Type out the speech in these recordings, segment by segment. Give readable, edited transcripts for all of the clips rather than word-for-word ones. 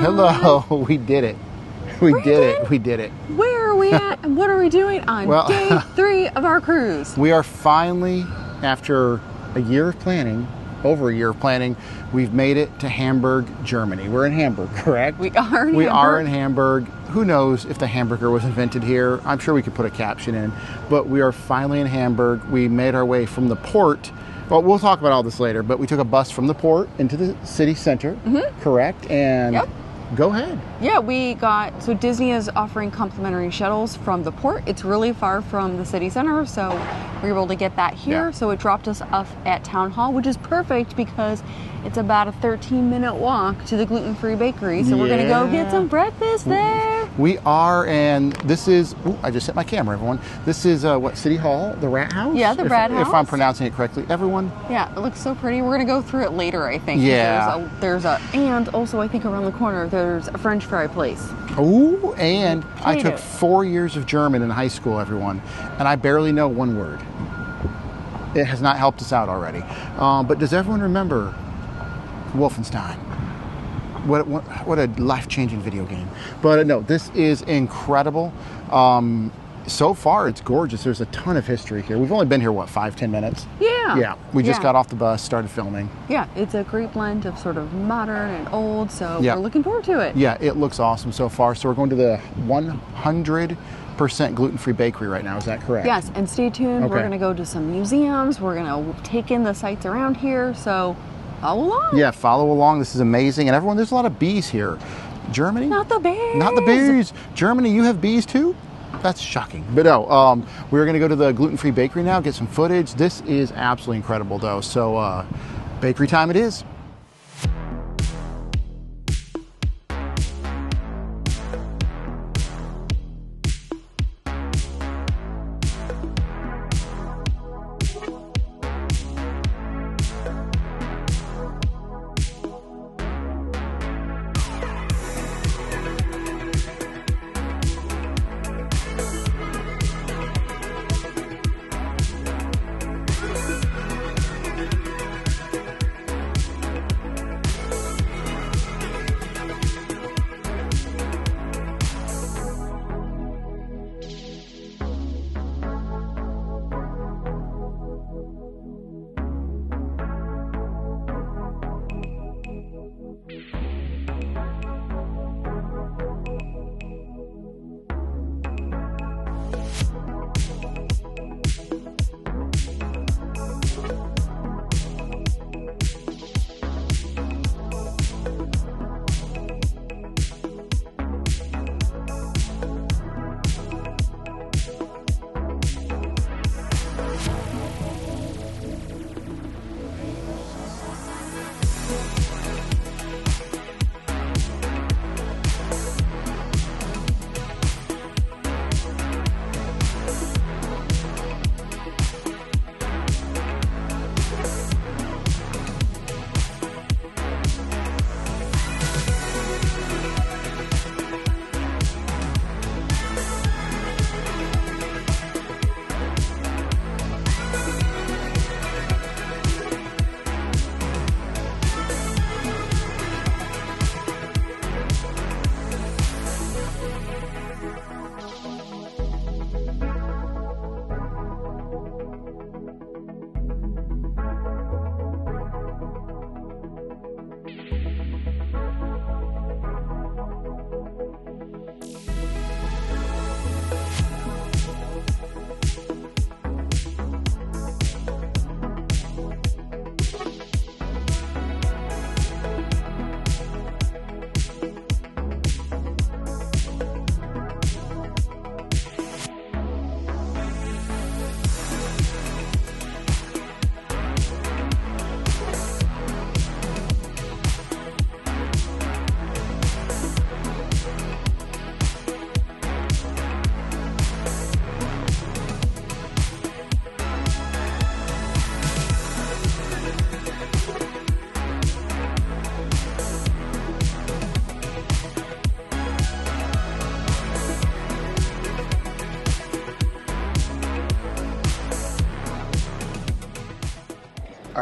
Hello. We did it. We did it. We did it. Where are we at and what are we doing on day 3 of our cruise? We are finally, after a year of planning, over a year of planning, we've made it to Hamburg, Germany. We're in Hamburg, correct? We are in Hamburg. We are in Hamburg. Who knows if the hamburger was invented here? I'm sure we could put a caption in. But we are finally in Hamburg. We made our way from the port. Well, we'll talk about all this later, but we took a bus from the port into the city center, correct? And go ahead. Yeah, so Disney is offering complimentary shuttles from the port. It's really far from the city center, so we were able to get that here. Yeah. So it dropped us off at Town Hall, which is perfect because it's about a 13-minute walk to the gluten-free bakery. So we're going to go get some breakfast there. We are, and this is, I just hit my camera, everyone. This is, what, City Hall? The Rathaus? Yeah, the Rathaus. If I'm pronouncing it correctly. Everyone? Yeah, it looks so pretty. We're going to go through it later, I think. Yeah. And also I think around the corner there's a French fry place. Oh, and I took 4 years of German in high school, everyone, and I barely know one word. It has not helped us out already. But does everyone remember Wolfenstein? What a life-changing video game. But no, this is incredible. So far, it's gorgeous. There's a ton of history here. We've only been here, what, 5-10 minutes? Yeah. Yeah. We just got off the bus, started filming. Yeah, it's a great blend of sort of modern and old, so we're looking forward to it. Yeah, it looks awesome so far. So we're going to the 100% gluten-free bakery right now. Is that correct? Yes, and stay tuned. Okay. We're going to go to some museums. We're going to take in the sights around here, so follow along. Yeah, follow along. This is amazing. And everyone, there's a lot of bees here. Germany? Not the bees. Not the bees. Germany, you have bees too? That's shocking. But no, we're going to go to the gluten-free bakery now, get some footage. This is absolutely incredible, though. So bakery time it is.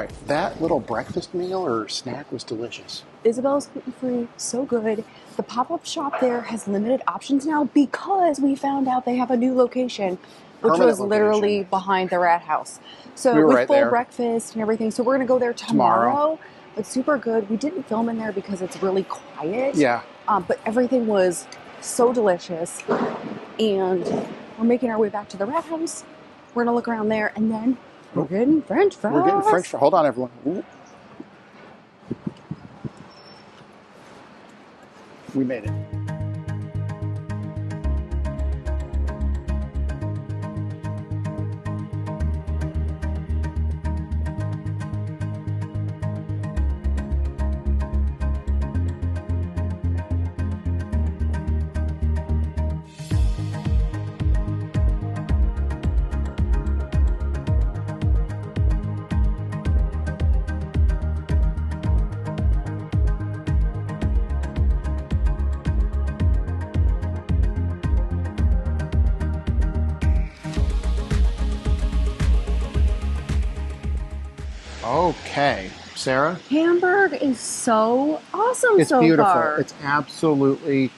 All right, that little breakfast meal or snack was delicious. Isabella's gluten-free, so good. The pop-up shop there has limited options now because we found out they have a new location, which Permanent was literally location. behind the Rathaus. So We were with right full there. breakfast and everything. So we're going to go there tomorrow. But super good. We didn't film in there because it's really quiet. Yeah. But everything was so delicious. And we're making our way back to the Rathaus. We're going to look around there, and then we're getting French fries. We're getting French fries. Hold on, everyone. Ooh. We made it. Okay, Sarah. Hamburg is so awesome It's so beautiful. far. It's absolutely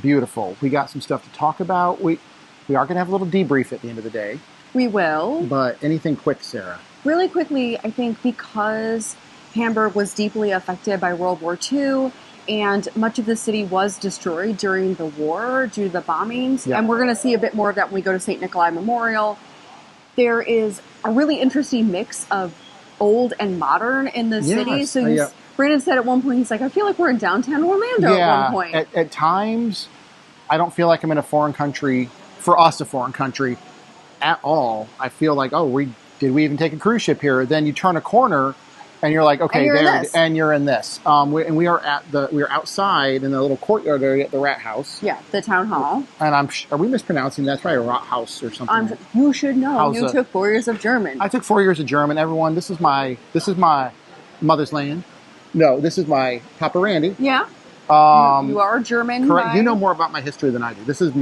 beautiful. We got some stuff to talk about. We are going to have a little debrief at the end of the day. We will. But anything quick, Sarah? Really quickly, I think because Hamburg was deeply affected by World War II and much of the city was destroyed during the war due to the bombings, Yeah. and we're going to see a bit more of that when we go to St. Nikolai Memorial. There is a really interesting mix of old and modern in the city. Yes, So Brandon said at one point, he's like, I feel like we're in downtown Orlando at one point. At times, I don't feel like I'm in a foreign country, for us a foreign country, at all. I feel like, did we even take a cruise ship here? Then you turn a corner, and you're like, okay, and you're in this. We are outside in the little courtyard area at the Rathaus. Yeah, the town hall. And are we mispronouncing that? That's probably a Rathaus or something. You should know. You took 4 years of German. I took 4 years of German. Everyone, this is my mother's land. No, this is my Papa Randy. Yeah. You are German. Correct. You know more about my history than I do. This is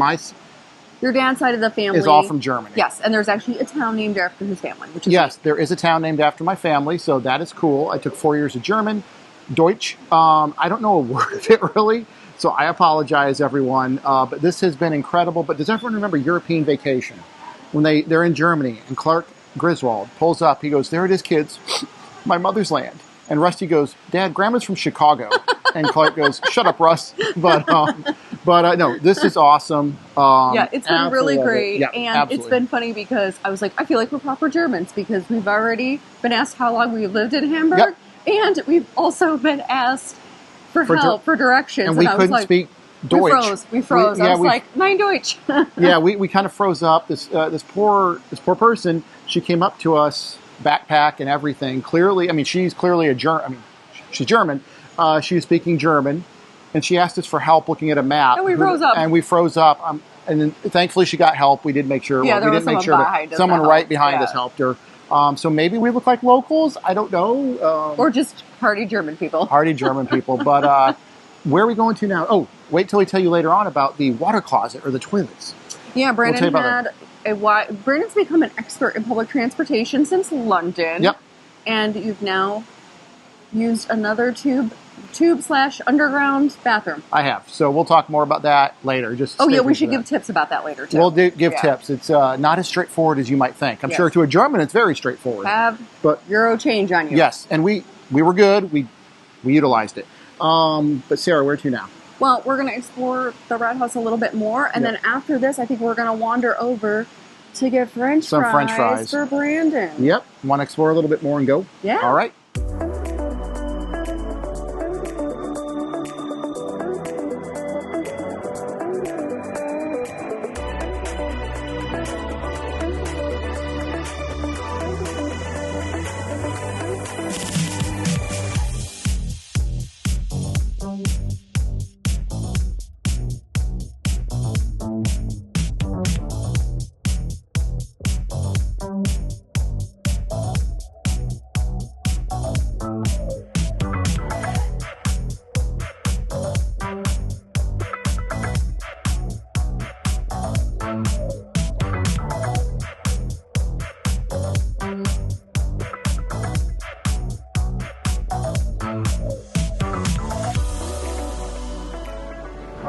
your dad's side of the family is all from Germany. Yes, and there's actually a town named after his family, which is yes, there is a town named after my family, so that is cool. I took 4 years of German, Deutsch. I don't know a word of it really, so I apologize, everyone. But this has been incredible. But does everyone remember European Vacation? When they're in Germany and Clark Griswold pulls up, he goes, "There it is, kids, my mother's land." And Rusty goes, "Dad, Grandma's from Chicago." And Clark goes, "Shut up, Russ." But no, this is awesome. It's been really great. Yeah, and absolutely. It's been funny because I was like, I feel like we're proper Germans because we've already been asked how long we've lived in Hamburg. Yep. And we've also been asked for help, for directions. And we couldn't speak Deutsch. We froze. I was like, Mein Deutsch. Yeah, we kind of froze up. This poor person, she came up to us, backpack and everything. Clearly, I mean, she's clearly she's German. She was speaking German, and she asked us for help looking at a map. And we froze up. And we froze up. And then thankfully she got help. We did make sure. Yeah, there was someone right behind us helped her. So maybe we look like locals. I don't know. Or just hardy German people. Hardy German people. But where are we going to now? Oh, wait till we tell you later on about the water closet or the toilets. Yeah, Brandon Brandon's become an expert in public transportation since London. Yep. And you've now used another tube/underground bathroom. I have. So we'll talk more about that later. We should give tips about that later, too. We'll give tips. It's not as straightforward as you might think. I'm sure to a German it's very straightforward. But Euro change on you. Yes, and we were good. We utilized it. But Sarah, where to now? Well, we're going to explore the Rathaus a little bit more, and then after this, I think we're going to wander over to get French fries for Brandon. Yep. Want to explore a little bit more and go? Yeah. All right.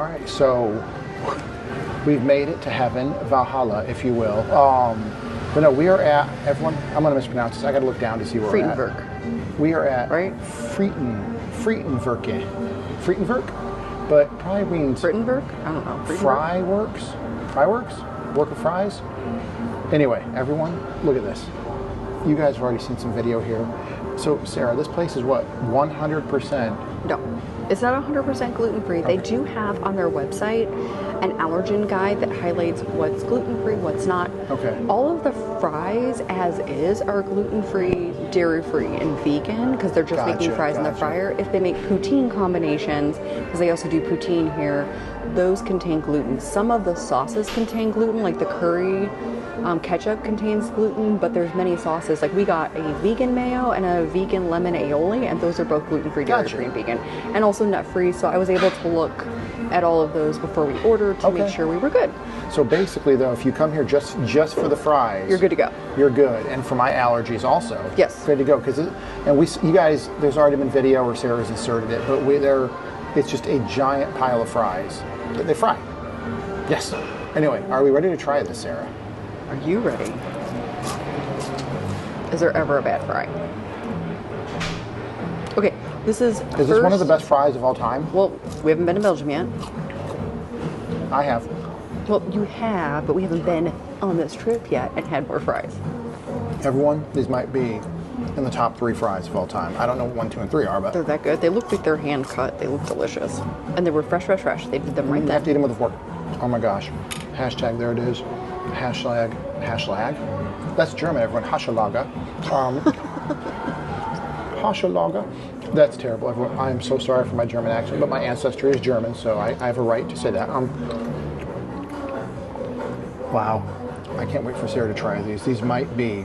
All right, so we've made it to heaven, Valhalla, if you will. But no, we are at, everyone, I'm going to mispronounce this. I got to look down to see where we're at. Frittenwerk. We are at right? Frittenwerk. Frittenwerk? But probably means... Frittenwerk? I don't know. Fry Works? Work of fries? Anyway, everyone, look at this. You guys have already seen some video here. So, Sarah, this place is what, 100%? No, it's not 100% gluten-free. Okay. They do have on their website an allergen guide that highlights what's gluten-free, what's not. Okay. All of the fries, as is, are gluten-free, dairy-free, and vegan, because they're just making fries in the fryer. If they make poutine combinations, because they also do poutine here, those contain gluten. Some of the sauces contain gluten, like the curry ketchup contains gluten, but there's many sauces. Like we got a vegan mayo and a vegan lemon aioli, and those are both gluten-free, dairy-free, and vegan, and also nut-free. So I was able to look at all of those before we ordered to make sure we were good. So basically, though, if you come here just for the fries, You're good to go. You're good, and for my allergies also. Yes. Good to go. You guys, there's already been video where Sarah's inserted it, but it's just a giant pile of fries that they fry. Yes. Anyway, are we ready to try this, Sarah? Are you ready? Is there ever a bad fry? Okay, this is Is this one of the best fries of all time? Well, we haven't been to Belgium yet. I have. Well, you have, but we haven't been on this trip yet and had more fries. Everyone, these might be in the top 3 fries of all time. I don't know what 1, 2, and 3 are, but They're that good. They look like they're hand cut. They look delicious. And they were fresh. They did them right you have to eat then. them with a fork. Oh my gosh. Hashtag, there it is. Hashtag. That's German, everyone. Haschelager. Haschelager. That's terrible, everyone. I am so sorry for my German accent, but my ancestry is German, so I have a right to say that. Wow. I can't wait for Sarah to try these. These might be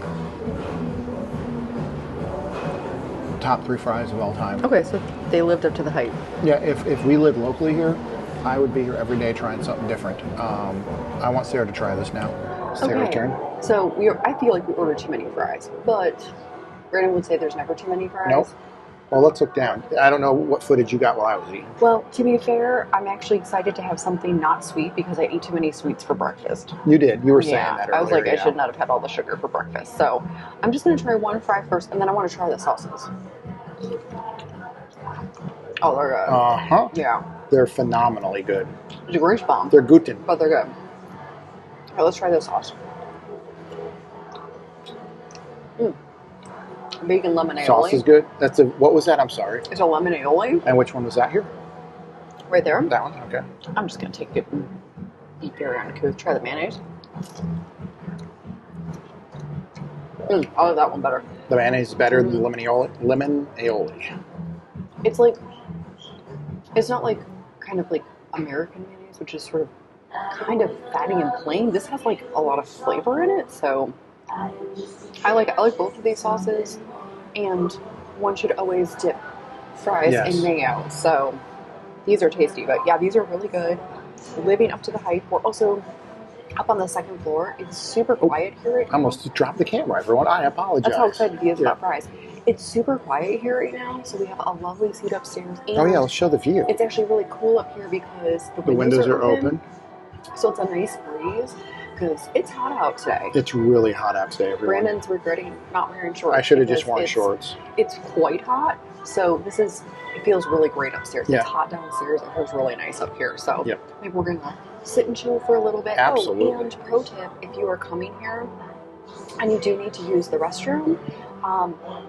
top 3 fries of all time. Okay, so they lived up to the hype. Yeah, if we lived locally here, I would be here every day trying something different. I want Sarah to try this now. Sarah's turn. So I feel like we ordered too many fries, but Brandon would say there's never too many fries. Nope. Well, let's look down. I don't know what footage you got while I was eating. Well, to be fair, I'm actually excited to have something not sweet because I ate too many sweets for breakfast. You did. You were saying that earlier. I was like, I should not have had all the sugar for breakfast. So I'm just going to try one fry first, and then I want to try the sauces. Oh, they're good. Uh-huh. Yeah. They're phenomenally good. It's a great bomb. They're Gluten. But they're good. All right, let's try this sauce. Vegan lemon aioli. Sauce is good. What was that? I'm sorry. It's a lemon aioli. And which one was that here? Right there. That one? Okay. I'm just going to take it and eat very uncouth. Try the mayonnaise. I like that one better. The mayonnaise is better than the lemon aioli. It's like, it's not like kind of like American mayonnaise, which is sort of kind of fatty and plain. This has like a lot of flavor in it, so I like both of these sauces, and one should always dip fries in mayo. So these are tasty, but yeah, these are really good. Living up to the hype. We're also up on the second floor. It's super quiet here right now. I almost dropped the camera, everyone. I apologize. That's how excited he is about fries. It's super quiet here right now, so we have a lovely seat upstairs. And oh yeah, let's show the view. It's actually really cool up here because the windows are open. So it's a nice breeze because it's hot out today. It's really hot out today, everyone. Brandon's regretting not wearing shorts. I should have just worn shorts. It's quite hot, so it feels really great upstairs. Yeah. It's hot downstairs. It feels really nice up here. So maybe we're gonna sit and chill for a little bit. Absolutely. Oh, and pro tip: if you are coming here and you do need to use the restroom,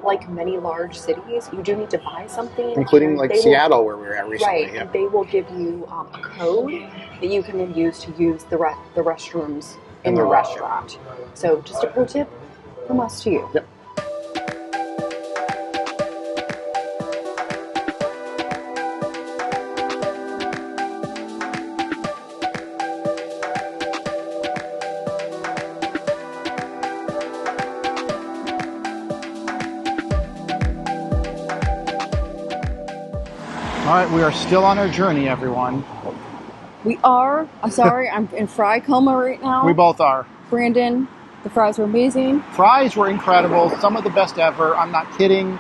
like many large cities, you do need to buy something. Including like Seattle, where we were at recently. Right. Yeah. They will give you a code that you can then use to use the restrooms in the restaurant. So just a pro tip from us to you. Yep. All right, we are still on our journey, everyone. We are. I'm sorry, I'm in fry coma right now. We both are. Brandon, the fries were amazing. Fries were incredible. Some of the best ever. I'm not kidding.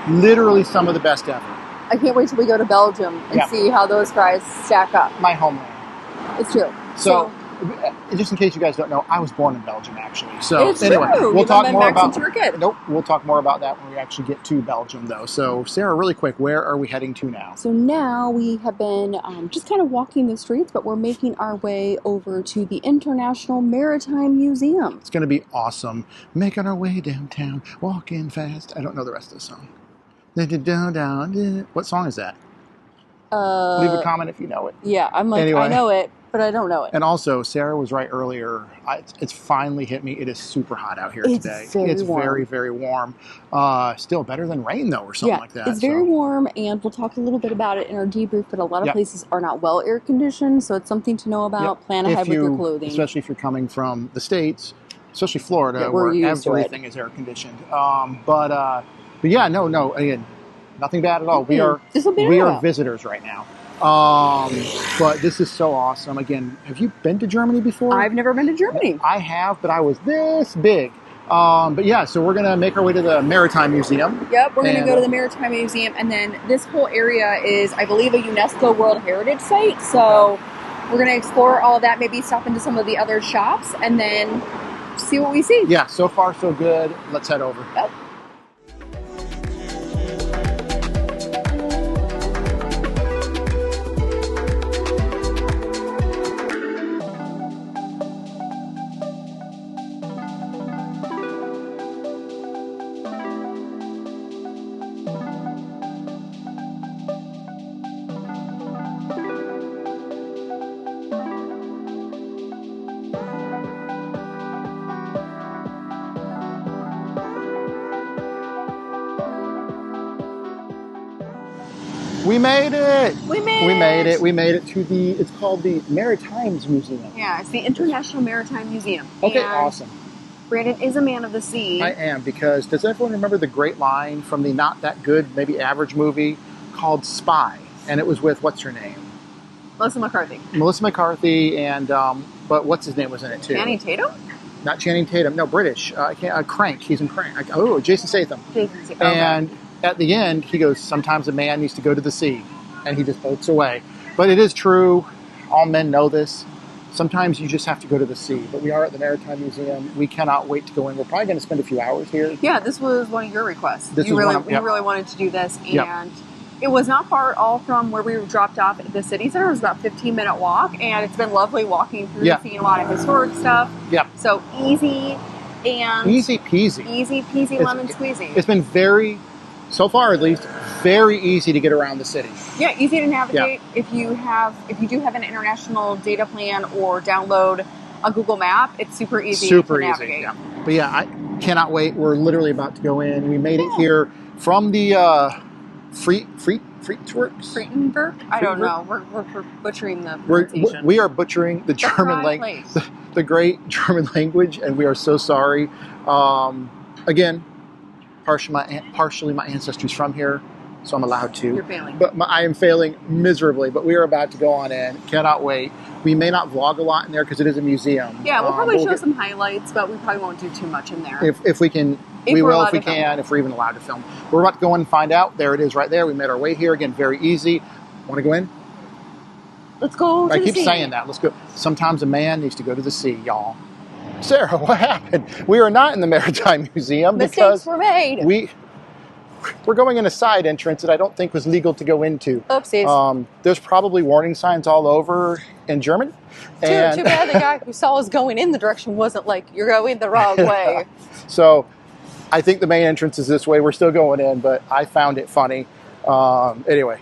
Literally some of the best ever. I can't wait till we go to Belgium and see how those fries stack up. My homeland. It's true. So, just in case you guys don't know, I was born in Belgium, actually. So it's anyway, true. we'll talk more about. Since you were a kid. Nope, we'll talk more about that when we actually get to Belgium, though. So, Sarah, really quick, where are we heading to now? So now we have been just kind of walking the streets, but we're making our way over to the International Maritime Museum. It's going to be awesome. Making our way downtown, walking fast. I don't know the rest of the song. What song is that? Leave a comment if you know it. Yeah, I'm like, anyway. I know it, but I don't know it. And also, Sarah was right earlier. It's finally hit me. It is super hot out here today. It's warm. very, very warm. Still better than rain, though, or something like that. It's very warm, and we'll talk a little bit about it in our debrief, but a lot of places are not well air-conditioned, so it's something to know about. Plan ahead with your clothing. Especially if you're coming from the States, especially Florida, where everything is air-conditioned. But yeah, no, again, nothing bad at all. We are visitors right now. But this is so awesome. Again, have you been to Germany before? I've never been to Germany. I have, but I was this big. But yeah, so we're going to make our way to the Maritime Museum. Yep, we're going to go to the Maritime Museum, and then this whole area is, I believe, a UNESCO World Heritage Site. So we're going to explore all of that, maybe stop into some of the other shops, and then see what we see. Yeah, so far so good. Let's head over. Yep. We made it! We made it to it's called the Maritimes Museum. Yeah, it's the International Maritime Museum. Okay, awesome. Brandon is a man of the sea. I am, because does everyone remember the great line from the not that good, maybe average movie called Spy? And it was with, what's her name? Melissa McCarthy. Melissa McCarthy, and, but what's his name was in it too? Channing Tatum? Not Channing Tatum, no, British. Crank, he's in Crank. Jason Statham. Jason Statham. And at the end, he goes, sometimes a man needs to go to the sea, and he just boats away. But it is true, all men know this, sometimes you just have to go to the sea. But we are at the Maritime Museum. We cannot wait to go in. We're probably going to spend a few hours here. Yeah, this was one of your requests. You really wanted to do this, and it was not far at all from where we were dropped off at the city center. It was about a 15-minute walk, and it's been lovely walking through, seeing a lot of historic stuff. Yeah. So easy and... Easy peasy. Easy peasy lemon squeezy. It's been very... So far, at least, very easy to get around the city. Yeah, easy to navigate. Yeah. If you do have an international data plan or download a Google map, it's super easy to navigate. Yeah. But yeah, I cannot wait. We're literally about to go in. We made it here from the Frittenwerk? I don't know. We're butchering the pronunciation. We are butchering the German language, the great German language, and we are so sorry. Again, partially my ancestry's from here, so I'm allowed to. You're failing. But I am failing miserably, but we are about to go on in. Cannot wait. We may not vlog a lot in there because it is a museum. Yeah, we'll probably show some highlights, but we probably won't do too much in there. If we can, we will if we can, if we're even allowed to film. We're about to go in and find out. There it is right there. We made our way here. Again, very easy. Want to go in? Let's go to the sea. I keep saying that. Let's go. Sometimes a man needs to go to the sea, y'all. Sarah, what happened? We are not in the Maritime Museum because were made. We're going in a side entrance that I don't think was legal to go into. Oopsies. There's probably warning signs all over in German. Too bad the guy who saw us going in the direction wasn't like, you're going the wrong way. So I think the main entrance is this way. We're still going in, but I found it funny. Anyway,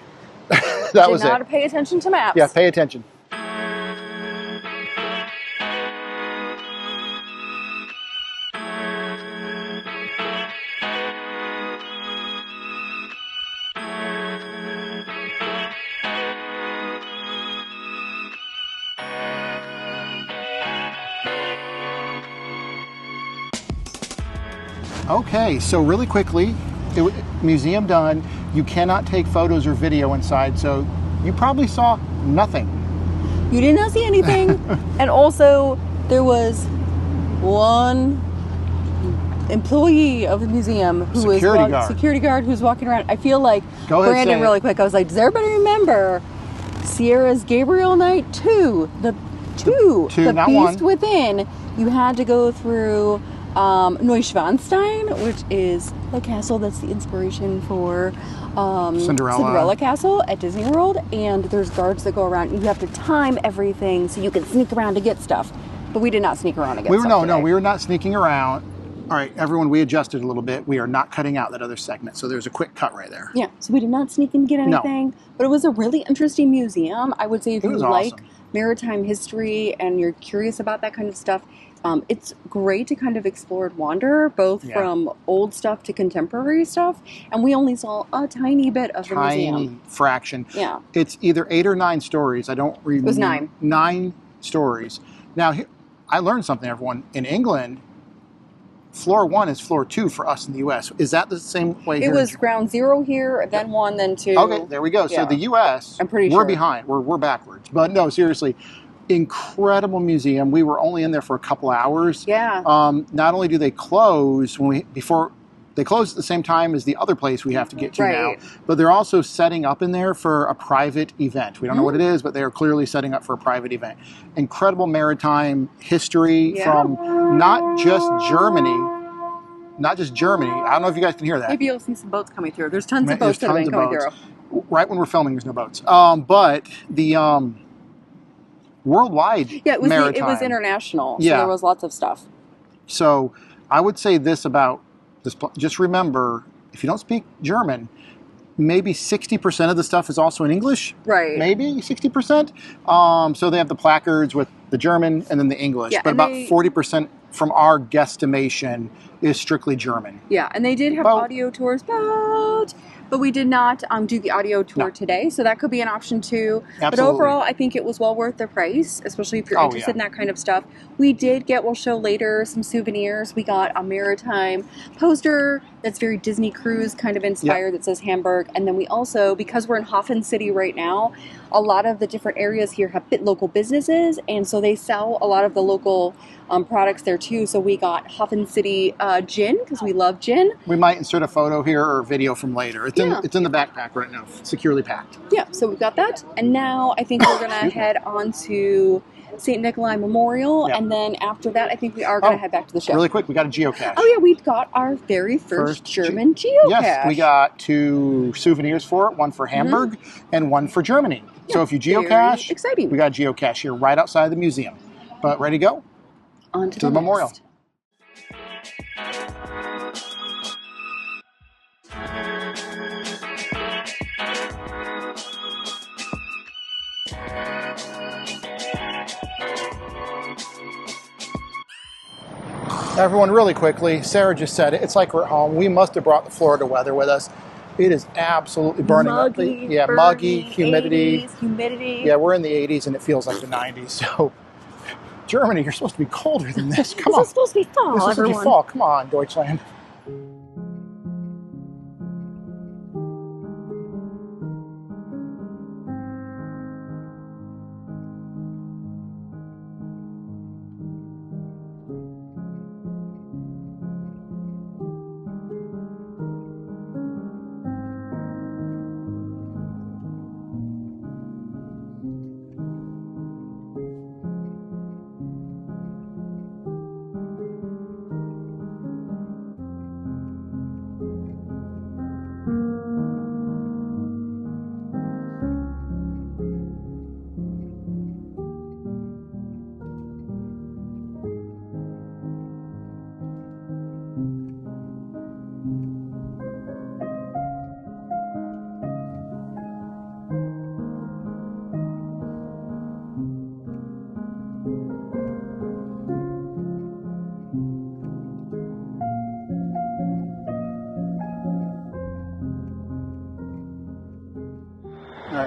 that was it. Did not pay attention to maps. Yeah, pay attention. Okay, so really quickly, museum done. You cannot take photos or video inside, so you probably saw nothing. You did not see anything. And also, there was one employee of the museum who security guard who's walking around. I feel like Brandon really quick. I was like, does everybody remember Sierra's Gabriel Night 2? The Beast Within. You had to go through Neuschwanstein, which is the castle that's the inspiration for Cinderella Castle at Disney World, and there's guards that go around. You have to time everything so you can sneak around to get stuff. But we did not sneak around to get stuff. No, we were not sneaking around. All right, everyone, we adjusted a little bit. We are not cutting out that other segment, so there's a quick cut right there. Yeah, so we did not sneak in to get anything, but it was a really interesting museum. I would say if you like maritime history and you're curious about that kind of stuff, it's great to kind of explore and wander, both from old stuff to contemporary stuff. And we only saw a tiny bit of the museum. Tiny fraction. Yeah. It's either 8 or 9 stories. I don't remember. It was 9. 9 stories. Now, I learned something, everyone. In England, floor 1 is floor 2 for us in the U.S. Is that the same way here? It was ground 0 here, then 1, then 2. Okay, there we go. Yeah. So the U.S., I'm pretty we're behind. We're backwards. But no, seriously. Incredible museum. We were only in there for a couple hours. Yeah. Not only do they close before they close at the same time as the other place we have to get to now, but they're also setting up in there for a private event. We don't know what it is, but they are clearly setting up for a private event. Incredible maritime history from not just Germany. I don't know if you guys can hear that. Maybe you'll see some boats coming through. There's tons of boats that have been coming through. Right when we're filming, there's no boats. But the worldwide maritime. It was international, so there was lots of stuff. So I would say this about this. Just remember, if you don't speak German, maybe 60% of the stuff is also in English. Right. Maybe 60%. So they have the placards with the German and then the English. But about 40% from our guesstimation is strictly German. Yeah, and they did have audio tours, but we did not do the audio tour today, so that could be an option too. Absolutely. But overall, I think it was well worth the price, especially if you're interested in that kind of stuff. We did get, we'll show later, some souvenirs. We got a maritime poster that's very Disney cruise kind of inspired that says Hamburg. And then we also, because we're in Hafen City right now, a lot of the different areas here have local businesses, and so they sell a lot of the local products there too. So we got Hafen City gin, because we love gin. We might insert a photo here or a video from later. It's in the backpack right now, securely packed. Yeah, so we've got that. And now I think we're going to head on to St. Nikolai Memorial, and then after that, I think we are going to head back to the show. Really quick, we got a geocache. Oh yeah, we've got our very first German geocache. Yes, we got 2 souvenirs for it, one for Hamburg and one for Germany. Yeah, so if you geocache, exciting. We got a geocache here right outside the museum. But ready to go? On to the memorial. Everyone, really quickly, Sarah just said it. It's like we're at home. We must have brought the Florida weather with us. It is absolutely burning. Muggy, humidity. 80s, humidity. Yeah, we're in the 80s and it feels like the 90s. So, Germany, you're supposed to be colder than this. Come on. This is supposed to be fall, This is supposed to be fall. Come on, Deutschland.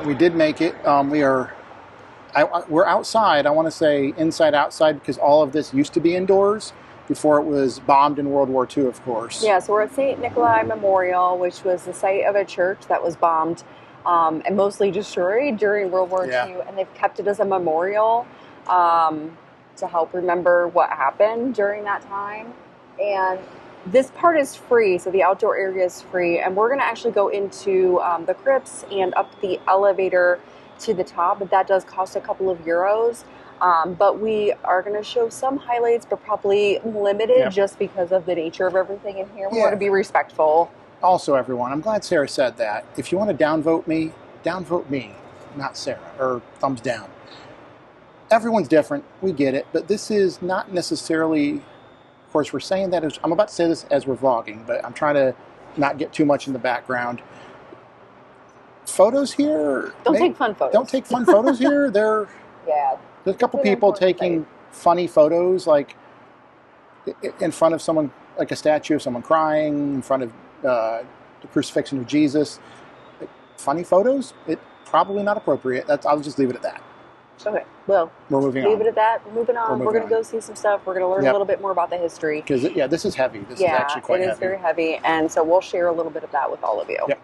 We did make it. We're outside. I want to say inside, outside, because all of this used to be indoors before it was bombed in World War II, of course. Yeah, so we're at St. Nikolai Memorial, which was the site of a church that was bombed and mostly destroyed during World War II, and they've kept it as a memorial to help remember what happened during that time. And this part is free, so the outdoor area is free, and we're going to actually go into the crypts and up the elevator to the top, but that does cost a couple of euros. But we are going to show some highlights, but probably limited just because of the nature of everything in here. We want to be respectful. Also, everyone, I'm glad Sarah said that. If you want to downvote me, not Sarah, or thumbs down. Everyone's different. We get it. But this is not necessarily, of course, we're saying that as, I'm about to say this as we're vlogging, but I'm trying to not get too much in the background. Photos here. Don't take fun photos. Don't take fun photos here. There's a couple people taking funny photos, like in front of someone, like a statue of someone crying, in front of the crucifixion of Jesus. Funny photos. Probably not appropriate. I'll just leave it at that. Okay. Well, we're moving on. Leave it at that. We're moving on. We're going to go see some stuff. We're going to learn a little bit more about the history. Because this is heavy. This is actually quite heavy. It is very heavy, and so we'll share a little bit of that with all of you. Yep.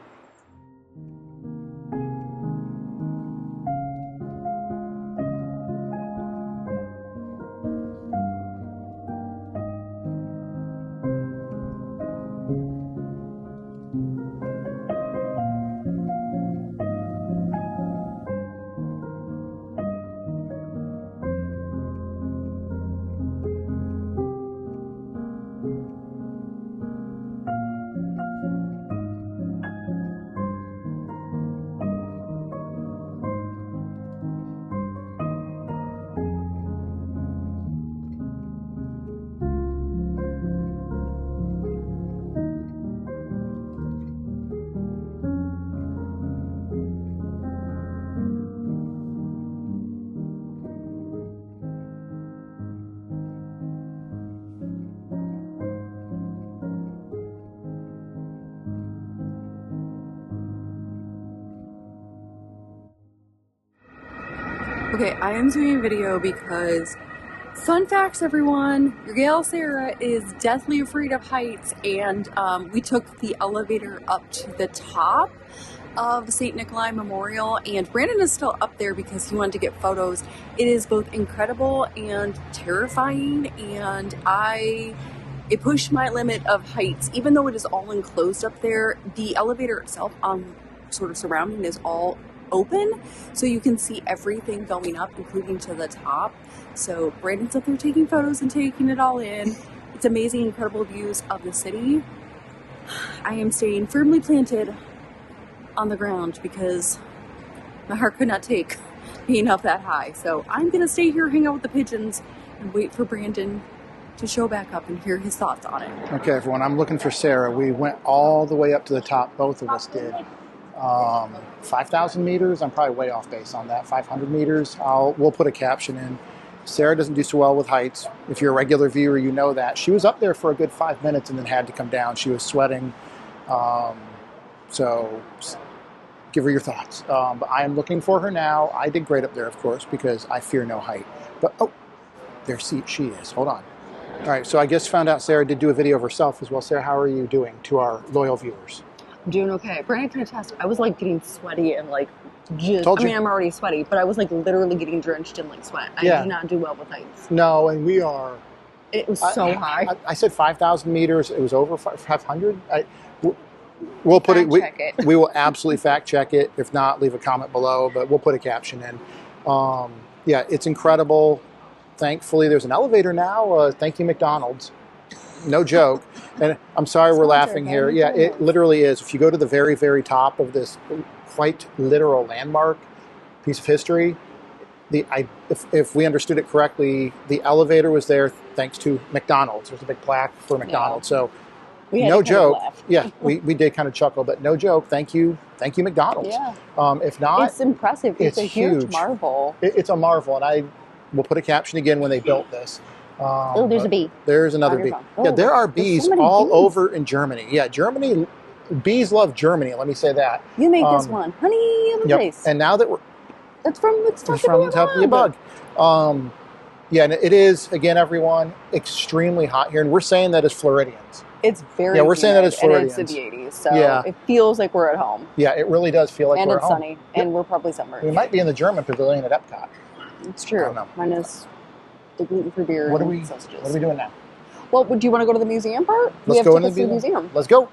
Okay, I am doing a video because, fun facts everyone, your gal Sarah is deathly afraid of heights, and we took the elevator up to the top of St. Nikolai Memorial, and Brandon is still up there because he wanted to get photos. It is both incredible and terrifying, and it pushed my limit of heights. Even though it is all enclosed up there, the elevator itself sort of surrounding is all open, so you can see everything going up, including to the top. So Brandon's up there taking photos and taking it all in. It's amazing, incredible views of the city. I am staying firmly planted on the ground because my heart could not take being up that high. So I'm gonna stay here, hang out with the pigeons, and wait for Brandon to show back up and hear his thoughts on it. Okay, everyone, I'm looking for Sarah. We went all the way up to the top, both of us did. 5,000 meters. I'm probably way off base on that. 500 meters. We'll put a caption in. Sarah doesn't do so well with heights. If you're a regular viewer, you know that. She was up there for a good 5 minutes and then had to come down. She was sweating. So give her your thoughts. But I am looking for her now. I did great up there, of course, because I fear no height. But, oh, there she is. Hold on. All right, so I just found out Sarah did do a video of herself as well. Sarah, how are you doing to our loyal viewers? I'm doing okay. Brandon can attest. I was like getting sweaty and like just. I mean, I'm already sweaty, but I was like literally getting drenched in like sweat. I do not do well with heights. No, and we are. It was so high. I said 5,000 meters. It was over 500. We'll put it. We will absolutely fact check it. If not, leave a comment below. But we'll put a caption in. Yeah, it's incredible. Thankfully, there's an elevator now. Thank you, McDonald's. No joke. And I'm sorry we're laughing here. Yeah, it literally is. If you go to the very, very top of this quite literal landmark piece of history, if we understood it correctly, the elevator was there thanks to McDonald's. There's a big plaque for McDonald's. Yeah. So no joke. Yeah, we did kind of chuckle, but no joke. Thank you, McDonald's. Yeah. If not, it's impressive. It's a huge marvel. It's a marvel, and I will put a caption again when they built this. Oh, there's a bee. There's another bee. Yeah, there are bees all over in Germany. Yeah, Germany, bees love Germany. Let me say that. You make this one, honey of a place. And now that we're, it's from Top of the Bug. Yeah, and it is again, everyone, extremely hot here, and we're saying that as Floridians. It's very we're saying that as Floridians. And it's in the 80s, so it feels like we're at home. Yeah, it really does feel like we're at home. And it's sunny, and we're probably summer. We might be in the German pavilion at Epcot. It's true. I don't know. Minus the gluten-free beer and sausages. What are we doing now? Well, do you want to go to the museum part? Let's go into the museum. Let's go.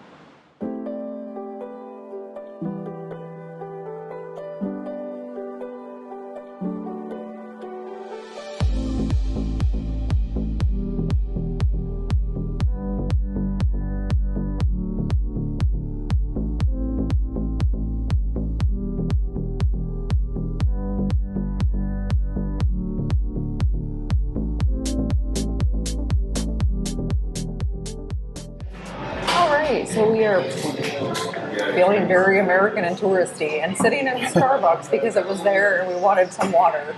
So we are feeling very American and touristy and sitting in Starbucks because it was there and we wanted some water.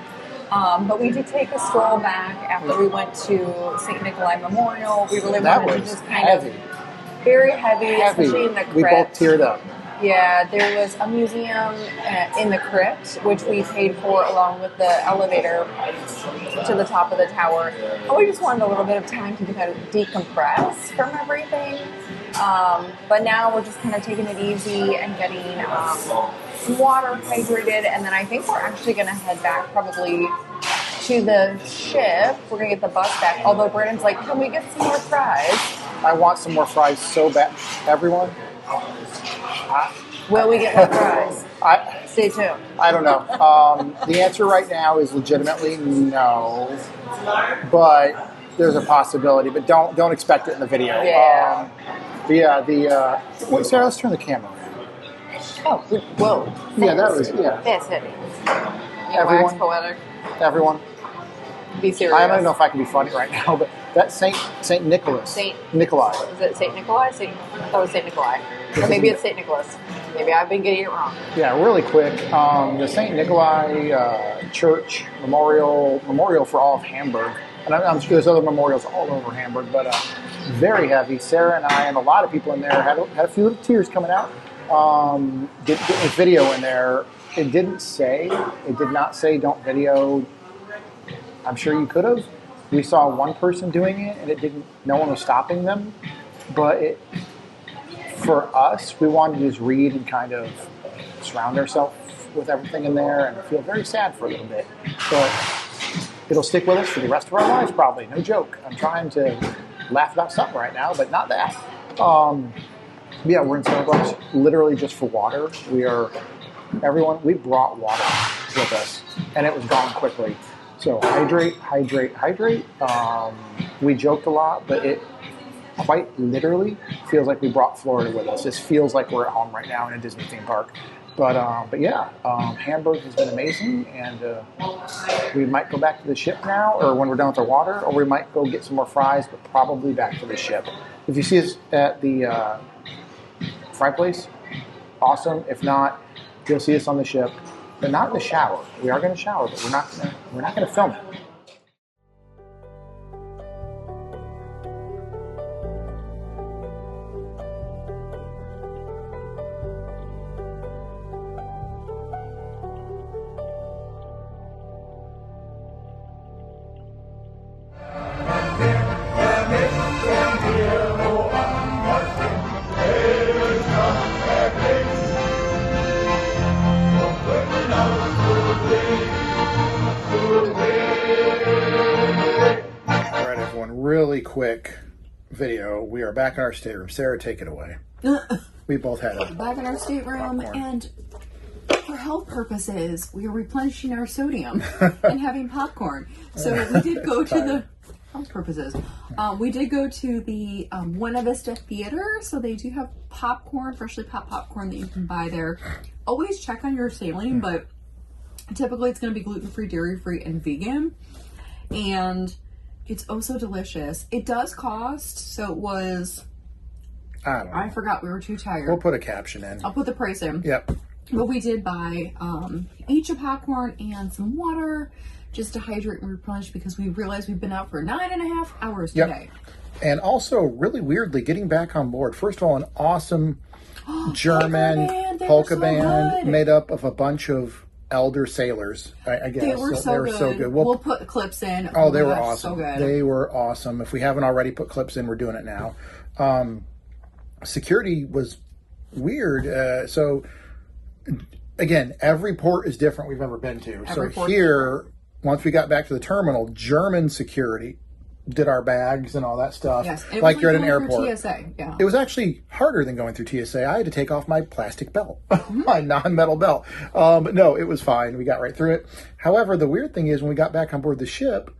But we did take a stroll back after we went to St. Nikolai Memorial. We really wanted to just kind of very heavy, especially in the crypt. We both teared up. Yeah, there was a museum in the crypt, which we paid for along with the elevator to the top of the tower. And we just wanted a little bit of time to kind of decompress from everything. But now we're just kind of taking it easy and getting some water hydrated. And then I think we're actually going to head back probably to the ship. We're going to get the bus back. Although Brandon's like, can we get some more fries? I want some more fries so bad. Everyone? Will we get more fries? Stay tuned. I don't know. The answer right now is legitimately no. But there's a possibility. But don't expect it in the video. Yeah. Wait, Sarah, let's turn the camera around. Oh, whoa. Yeah, that was, yeah. That's it. Everyone, wax poetic. Everyone. Be serious. I don't know if I can be funny right now, but that's Saint Nicholas. Nikolai. Is it Saint Nikolai? I thought it was Saint Nikolai. Or maybe it's Saint Nicholas. Maybe I've been getting it wrong. Yeah, really quick. The Saint Nikolai Church memorial for all of Hamburg. And I'm sure there's other memorials all over Hamburg, but very heavy. Sarah and I and a lot of people in there had a few little tears coming out. Get a video in there. It did not say don't video. I'm sure you could have. We saw one person doing it, and no one was stopping them. But for us, we wanted to just read and kind of surround ourselves with everything in there and feel very sad for a little bit. But it'll stick with us for the rest of our lives, probably. No joke. I'm trying to laugh about something right now, but not that. Yeah, we're in Starbucks literally just for water. We brought water with us, and it was gone quickly. So hydrate. We joked a lot, but it quite literally feels like we brought Florida with us. It feels like we're at home right now in a Disney theme park. But yeah, Hamburg has been amazing, and we might go back to the ship now, or when we're done with our water, or we might go get some more fries, but probably back to the ship. If you see us at the fry place, awesome. If not, you'll see us on the ship, but not in the shower. We are going to shower, but we're not going to film it. Really quick video. We are back in our stateroom. Sarah, take it away. We both had back in our stateroom, and for health purposes, we are replenishing our sodium and having popcorn. So we did go to the health purposes. We did go to the Buena Vista Theater, so they do have popcorn, freshly popped popcorn that you can buy there. Always check on your saline, but typically it's going to be gluten-free, dairy-free, and vegan. And it's oh so delicious. It does cost, so it was... I forgot, we were too tired. We'll put a caption in. I'll put the price in. Yep. But we did buy each a popcorn and some water just to hydrate and replenish because we realized we've been out for 9.5 hours today. And also, really weirdly, getting back on board. First of all, an awesome German polka band made up of a bunch of elder sailors, I guess. They were so good. We'll put clips in. Oh, they were awesome. So good. They were awesome. If we haven't already put clips in, we're doing it now. Security was weird. So, again, every port is different we've ever been to. So here, once we got back to the terminal, German security, did our bags and all that stuff. Yes, like you're at an airport. TSA, yeah. It was actually harder than going through TSA. I had to take off my plastic belt, my non-metal belt. But no, it was fine. We got right through it. However, the weird thing is when we got back on board the ship,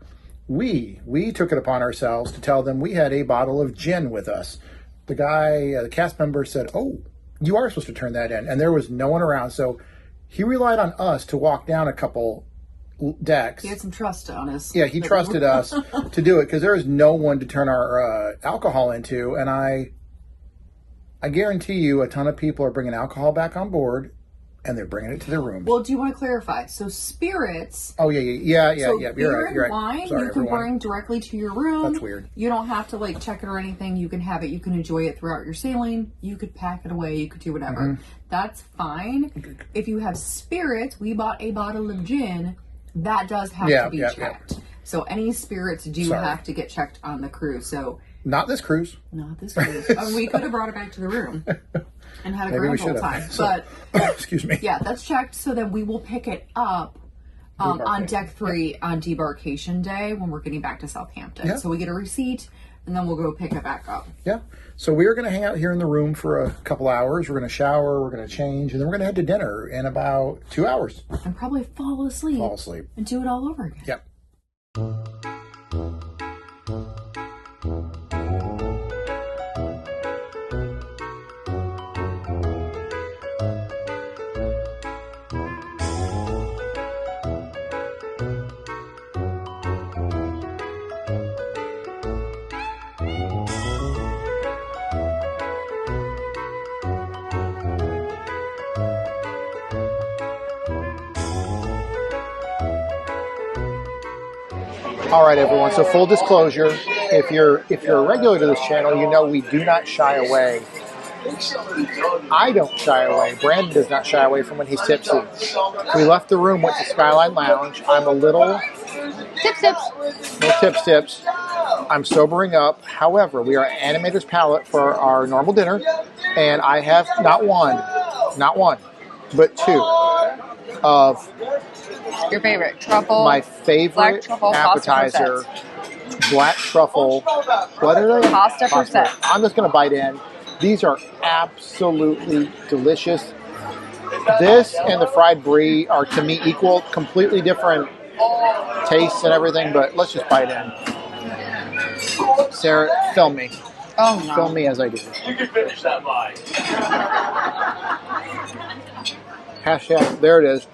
we took it upon ourselves to tell them we had a bottle of gin with us. The guy, the cast member said, "Oh, you are supposed to turn that in," and there was no one around, so he relied on us to walk down a couple decks. He had some trust on us. Yeah, he trusted us to do it because there was no one to turn our alcohol into, and I guarantee you a ton of people are bringing alcohol back on board, and they're bringing it to their rooms. Well, do you want to clarify? So spirits. Oh yeah. So you're beer right. and You're right. wine Sorry, you can everyone. bring directly to your room. That's weird. You don't have to like check it or anything. You can have it. You can enjoy it throughout your sailing. You could pack it away. You could do whatever. Mm-hmm. That's fine. If you have spirits, we bought a bottle of gin. That does have to be checked. Yeah. So any spirits do have to get checked on the cruise. So not this cruise. Not this cruise. We could have brought it back to the room and had a grand old time. So, but excuse me. Yeah, that's checked. So then we will pick it up on deck 3 on debarkation day when we're getting back to Southampton. So we get a receipt and then we'll go pick it back up. Yeah. So we are going to hang out here in the room for a couple hours. We're going to shower, we're going to change, and then we're going to head to dinner in about 2 hours. And probably fall asleep. And do it all over again. Yep. All right, everyone. So full disclosure, if you're a regular to this channel, you know we do not shy away. I don't shy away. Brandon does not shy away from when he's tipsy. We left the room, went to Skyline Lounge. I'm a little tips. I'm sobering up. However, we are at Animator's Palate for our normal dinner, and I have not one, but 2 of your favorite truffle. My favorite truffle appetizer, black truffle. What are they? Pasta prosciutto. I'm just going to bite in. These are absolutely delicious. This and the fried brie are to me equal, completely different tastes and everything. But let's just bite in. Sarah, film me. Oh no. Film me as I do this. You can finish that line. Hashtag. There it is.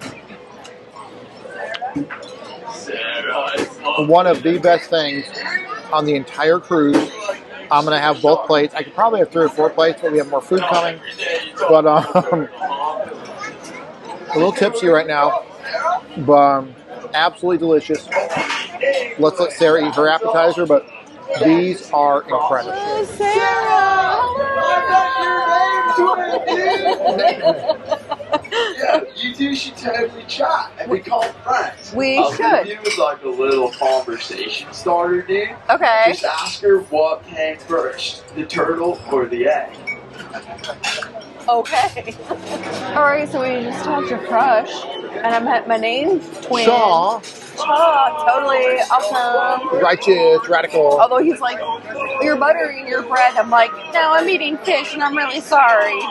One of the best things on the entire cruise. I'm going to have both plates. I could probably have 3 or 4 plates, but we have more food coming. But a little tipsy right now, but absolutely delicious. Let's let Sarah eat her appetizer, but these are incredible. Oh, Sarah! Yeah, you two should totally chat and become friends. We should. Do like a little conversation starter, dude. Okay. Just ask her what came first, the turtle or the egg. Okay. Alright, so we just talked to Crush, and I met my name twin. Shaw. Totally awesome. Righteous, radical. Although he's like, you're buttering your bread. I'm like, no, I'm eating fish, and I'm really sorry.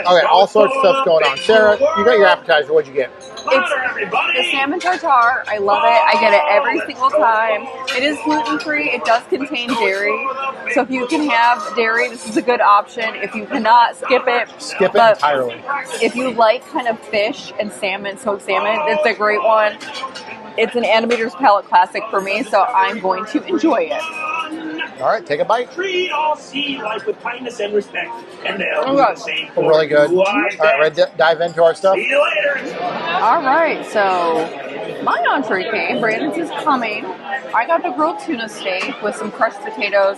Okay, all sorts of stuff's going on. Sarah, you got your appetizer. What'd you get? It's the salmon tartare. I love it. I get it every single time. It is gluten-free. It does contain dairy. So if you can have dairy, this is a good option. If you cannot, skip it. Skip it entirely. If you like kind of fish and salmon, smoked salmon, it's a great one. It's an Animator's Palate classic for me, so I'm going to enjoy it. All right, take a bite. Treat all sea life with kindness and respect, and they'll do the same for really good. you. All right, dive into our stuff. See you later. All right, so my entree came. Brandon's is coming. I got the grilled tuna steak with some crushed potatoes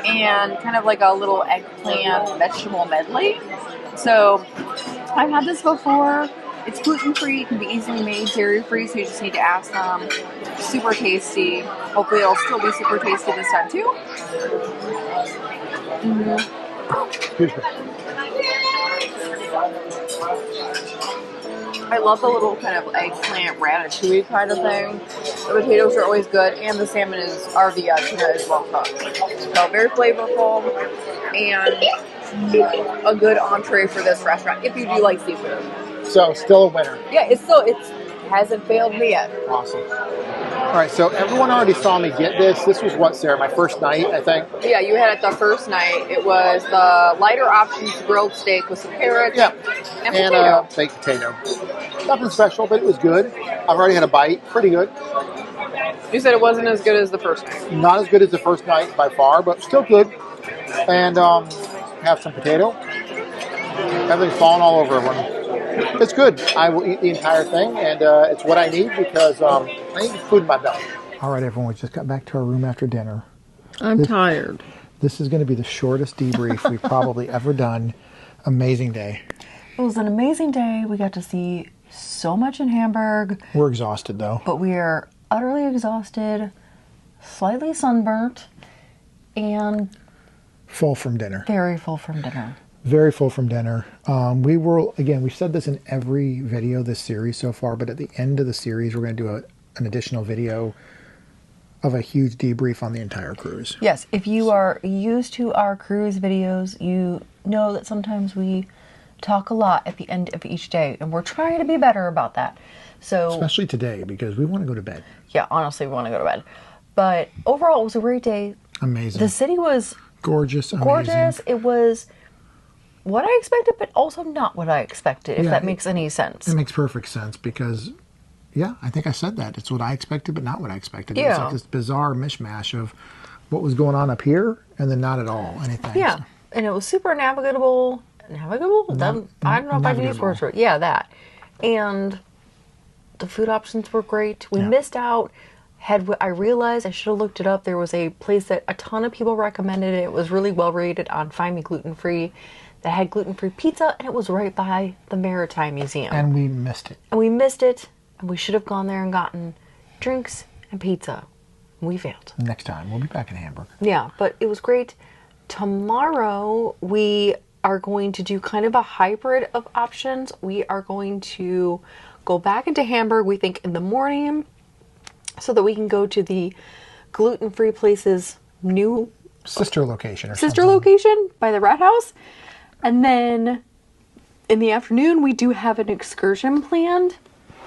and kind of like a little eggplant vegetable medley. So I've had this before. It's gluten-free, it can be easily made, dairy-free, so you just need to ask them. Super tasty. Hopefully it'll still be super tasty this time too. I love the little kind of eggplant ratatouille kind of thing. The potatoes are always good, and the salmon are the tuna is well cooked. So very flavorful and a good entree for this restaurant if you do like seafood. So still a winner. Yeah, it hasn't failed me yet. Awesome. All right, so everyone already saw me get this. This was what, Sarah? My first night, I think. Yeah, you had it the first night. It was the lighter options grilled steak with some carrots. Yeah, and baked potato. Nothing special, but it was good. I've already had a bite. Pretty good. You said it wasn't as good as the first night. Not as good as the first night by far, but still good. And have some potato. Everything's falling all over everyone. It's good. I will eat the entire thing, and it's what I need because I need food in my belly. All right, everyone. We just got back to our room after dinner. I'm tired. This is going to be the shortest debrief we've probably ever done. Amazing day. It was an amazing day. We got to see so much in Hamburg. We're exhausted, though. But we are utterly exhausted, slightly sunburnt, and full from dinner. Very full from dinner. Very full from dinner. We've said this in every video this series so far, but at the end of the series, we're going to do an additional video of a huge debrief on the entire cruise. Yes, if you are used to our cruise videos, you know that sometimes we talk a lot at the end of each day, and we're trying to be better about that. So, especially today, because we want to go to bed. Yeah, honestly, we want to go to bed. But overall, it was a great day. Amazing. The city was gorgeous. Gorgeous. It was what I expected, but also not what I expected, if that makes any sense. It makes perfect sense because, I think I said that. It's what I expected, but not what I expected. Yeah. It's like this bizarre mishmash of what was going on up here and then not at all anything. Yeah, so. And it was super navigable. Navigable? I don't know if I can use words for it. Yeah, that. And the food options were great. We missed out. I realized I should have looked it up. There was a place that a ton of people recommended it. It was really well rated on Find Me Gluten Free. That had gluten-free pizza, and it was right by the Maritime Museum. And we missed it. And we should have gone there and gotten drinks and pizza. We failed. Next time. We'll be back in Hamburg. Yeah, but it was great. Tomorrow, we are going to do kind of a hybrid of options. We are going to go back into Hamburg, we think, in the morning, so that we can go to the gluten-free place's new sister location location by the Rathaus. And then in the afternoon, we do have an excursion planned.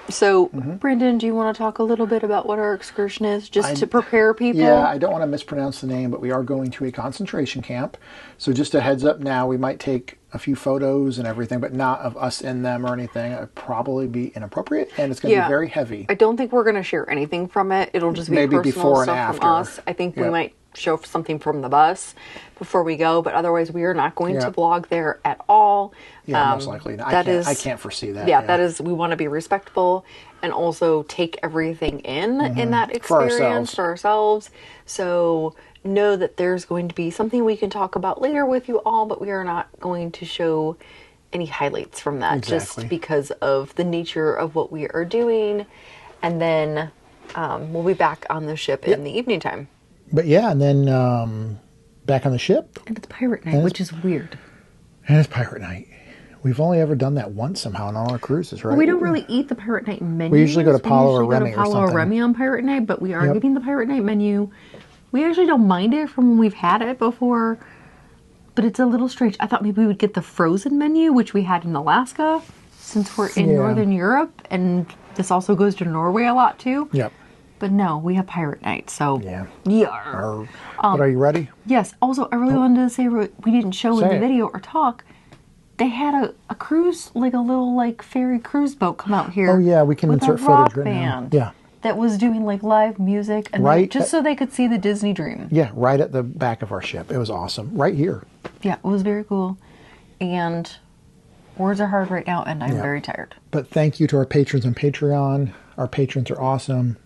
So, Brendan, do you want to talk a little bit about what our excursion is, just to prepare people? Yeah, I don't want to mispronounce the name, but we are going to a concentration camp. So just a heads up now, we might take a few photos and everything, but not of us in them or anything. It'd probably be inappropriate, and it's going to be very heavy. I don't think we're going to share anything from it. It'll just be maybe personal before stuff and after. from us. I think we might show something from the bus before we go, but otherwise we are not going to vlog there at all. Yeah, most likely. I can't foresee that. Yeah, that is, we want to be respectful and also take everything in that experience for ourselves. So know that there's going to be something we can talk about later with you all, but we are not going to show any highlights from that just because of the nature of what we are doing. And then we'll be back on the ship in the evening time. But and then back on the ship. And it's pirate night, which is weird. And it's pirate night. We've only ever done that once somehow on all our cruises, right? Well, we don't really eat the pirate night menu. We usually go to Paulo or Remy or something. Paulo or Remy on pirate night, but we are getting the pirate night menu. We actually don't mind it from when we've had it before, but it's a little strange. I thought maybe we would get the frozen menu, which we had in Alaska, since we're in Northern Europe, and this also goes to Norway a lot too. Yep. But no, we have pirate night, so But are you ready? Yes. Also, I really wanted to say we didn't show in the video or talk. They had a cruise, like a little ferry cruise boat come out here. Oh yeah, we can insert footage right now. Yeah. That was doing live music and just so they could see the Disney Dream. Yeah, right at the back of our ship. It was awesome. Right here. Yeah, it was very cool. And words are hard right now, and I'm very tired. But thank you to our patrons on Patreon. Our patrons are awesome.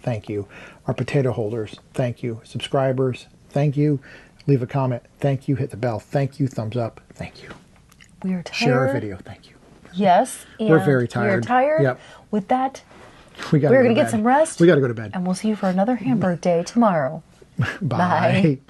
Thank you. Our potato holders, thank you. Subscribers, thank you. Leave a comment, thank you. Hit the bell, thank you. Thumbs up, thank you. We are tired. Share our video, thank you. Yes. We're very tired. We're tired. Yep. With that, we're going to get some rest. We got to go to bed. And we'll see you for another Hamburg day tomorrow. Bye.